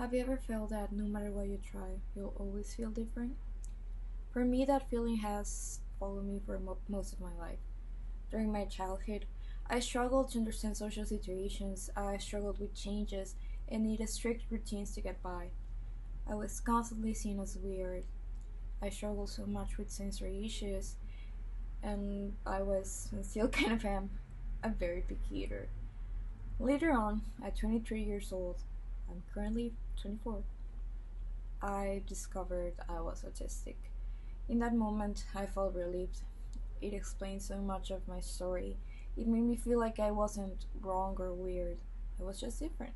Have you ever felt that no matter what you try, you'll always feel different? For me, that feeling has followed me for most of my life. During my childhood, I struggled to understand social situations, I struggled with changes, and needed strict routines to get by. I was constantly seen as weird. I struggled so much with sensory issues, and I was, and still kind of am, a very picky eater. Later on, at 23 years old, I'm currently 24, I discovered I was autistic. In that moment, I felt relieved. It explained so much of my story. It made me feel like I wasn't wrong or weird. I was just different.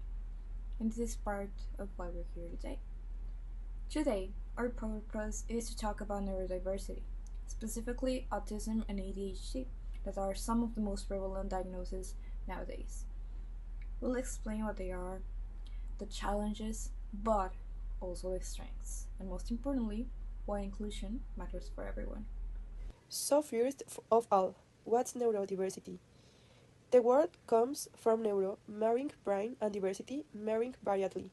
And this is part of why we're here today. Today, our purpose is to talk about neurodiversity, specifically autism and ADHD, that are some of the most prevalent diagnoses nowadays. We'll explain what they are, the challenges, but also the strengths, and most importantly, why inclusion matters for everyone. So, first of all, what's neurodiversity? The word comes from neuro, meaning brain, and diversity, meaning variety.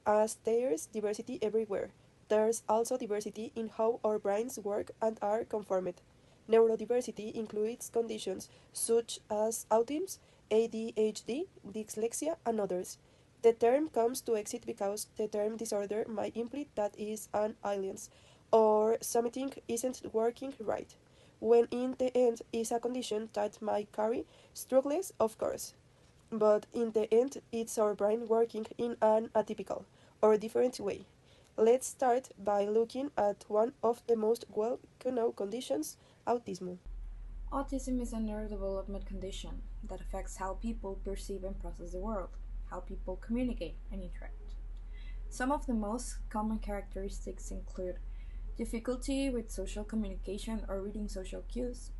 As there's diversity everywhere, there's also diversity in how our brains work and are conformed. Neurodiversity includes conditions such as autism, ADHD, dyslexia, and others. The term comes to exist because the term disorder might imply that is an illness or something isn't working right, when in the end is a condition that might carry struggles, of course. But in the end, it's our brain working in an atypical or different way. Let's start by looking at one of the most well known conditions, autism. Autism is a neurodevelopment condition that affects how people perceive and process the world, how people communicate and interact. Some of the most common characteristics include difficulty with social communication or reading social cues,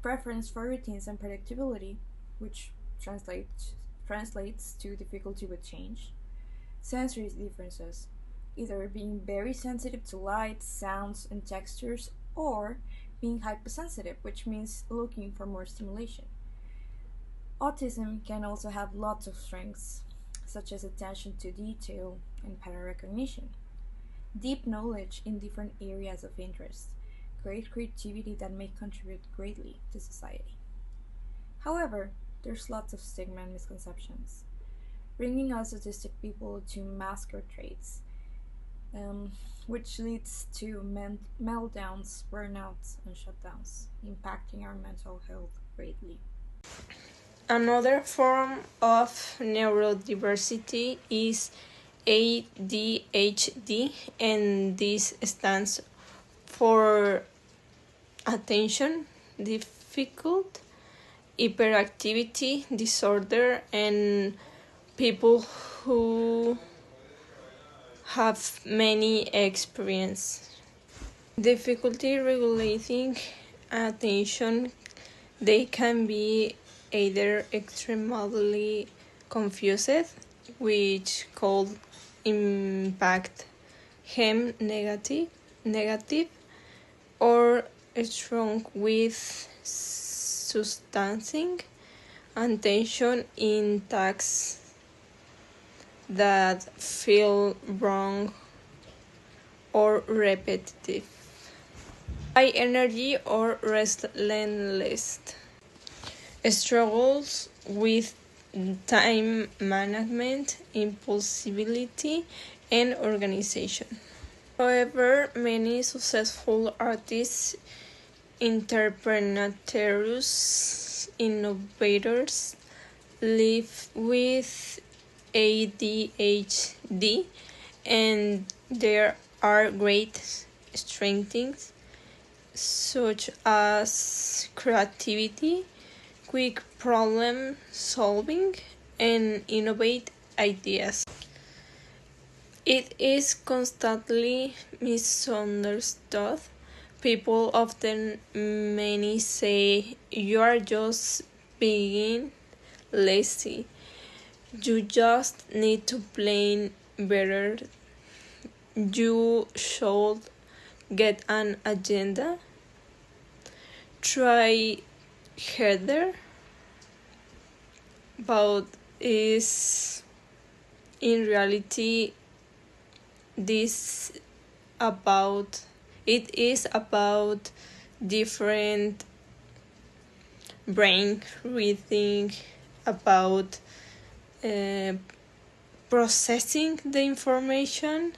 preference for routines and predictability, which translates to difficulty with change, sensory differences, either being very sensitive to light, sounds, and textures, or being hypersensitive, which means looking for more stimulation. Autism can also have lots of strengths, such as attention to detail and pattern recognition, deep knowledge in different areas of interest, great creativity that may contribute greatly to society. However, there's lots of stigma and misconceptions, bringing us autistic people to mask our traits, which leads to meltdowns, burnouts, and shutdowns, impacting our mental health greatly. Another form of neurodiversity is ADHD, and this stands for attention difficult hyperactivity disorder, and people who have many experience. Difficulty regulating attention, they can be either extremely confused, which could impact him negative, or strong with sustaining attention in tasks that feel wrong or repetitive. High energy or restlessness. Struggles with time management, impulsivity, and organization. However, many successful artists, entrepreneurs, innovators live with ADHD, and there are great strengths such as creativity, quick problem solving, and innovate ideas. It is constantly misunderstood. People often many say you are just being lazy. You just need to plan better. You should get an agenda. Try harder. But is in reality this about it is about different brain rethink about uh, processing the information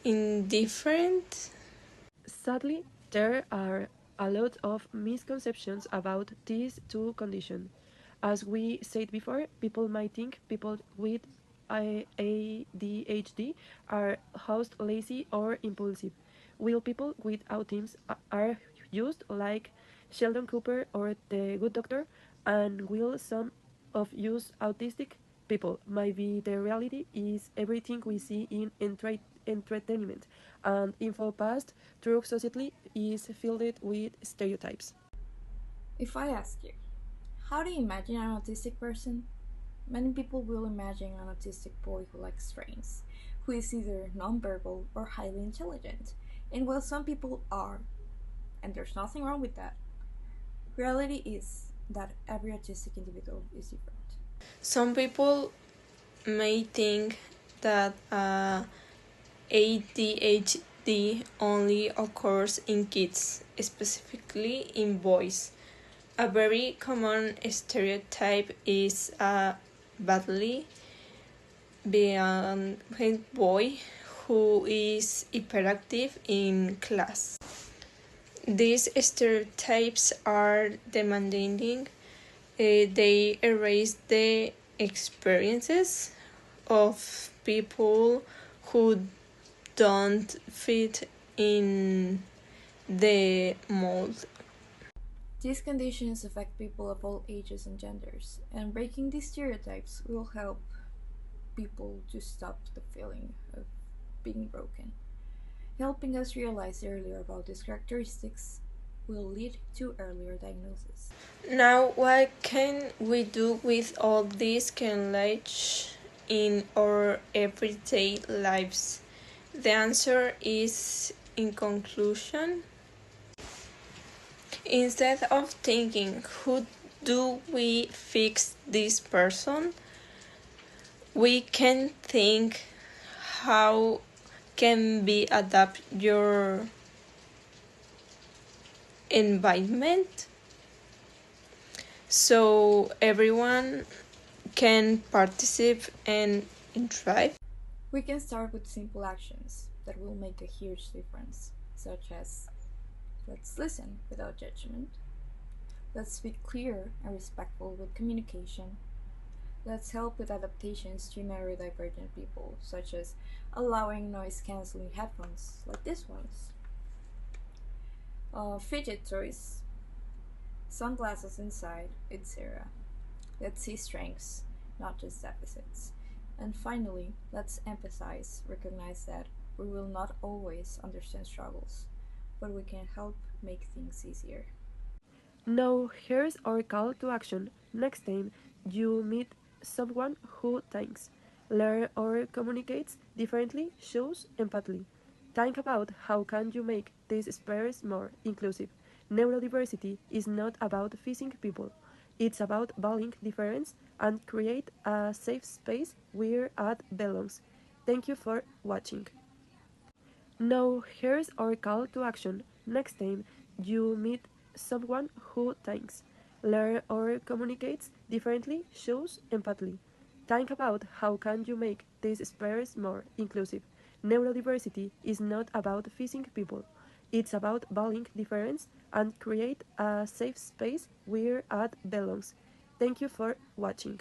in different. Sadly, there are a lot of misconceptions about these two conditions. As we said before, people might think people with ADHD are housed lazy or impulsive, while people with autism are used like Sheldon Cooper or the Good Doctor, and will some of use autistic people. Maybe the reality is everything we see in entertainment and info past through society is filled with stereotypes. If I ask you, how do you imagine an autistic person? Many people will imagine an autistic boy who likes trains, who is either nonverbal or highly intelligent. And while some people are, and there's nothing wrong with that, reality is that every autistic individual is different. Some people may think that ADHD only occurs in kids, specifically in boys. A very common stereotype is a badly behaved boy who is hyperactive in class. These stereotypes are demanding. They erase the experiences of people who don't fit in the mold. These conditions affect people of all ages and genders, and breaking these stereotypes will help people to stop the feeling of being broken. Helping us realize earlier about these characteristics will lead to earlier diagnosis. Now, what can we do with all this knowledge in our everyday lives? The answer is, in conclusion, instead of thinking, who do we fix this person? We can think, how can we adapt your environment so everyone can participate and thrive? We can start with simple actions that will make a huge difference, such as let's listen without judgment, let's be clear and respectful with communication, let's help with adaptations to neurodivergent people, such as allowing noise cancelling headphones like this ones, fidget toys, sunglasses inside, etc. Let's see strengths, not just deficits. And finally, let's empathize, recognize that we will not always understand struggles, but we can help make things easier. Now, here's our call to action. Next time you meet someone who thinks, learns, or communicates differently, shows empathy. Think about how can you make this space more inclusive. Neurodiversity is not about fixing people. It's about valuing difference and create a safe space where it belongs. Thank you for watching. Now, here's our call to action. Next time you meet someone who thinks, learns, or communicates differently, shows empathy. Think about how can you make this space more inclusive. Neurodiversity is not about fixing people. It's about valuing difference and create a safe space where it belongs. Thank you for watching.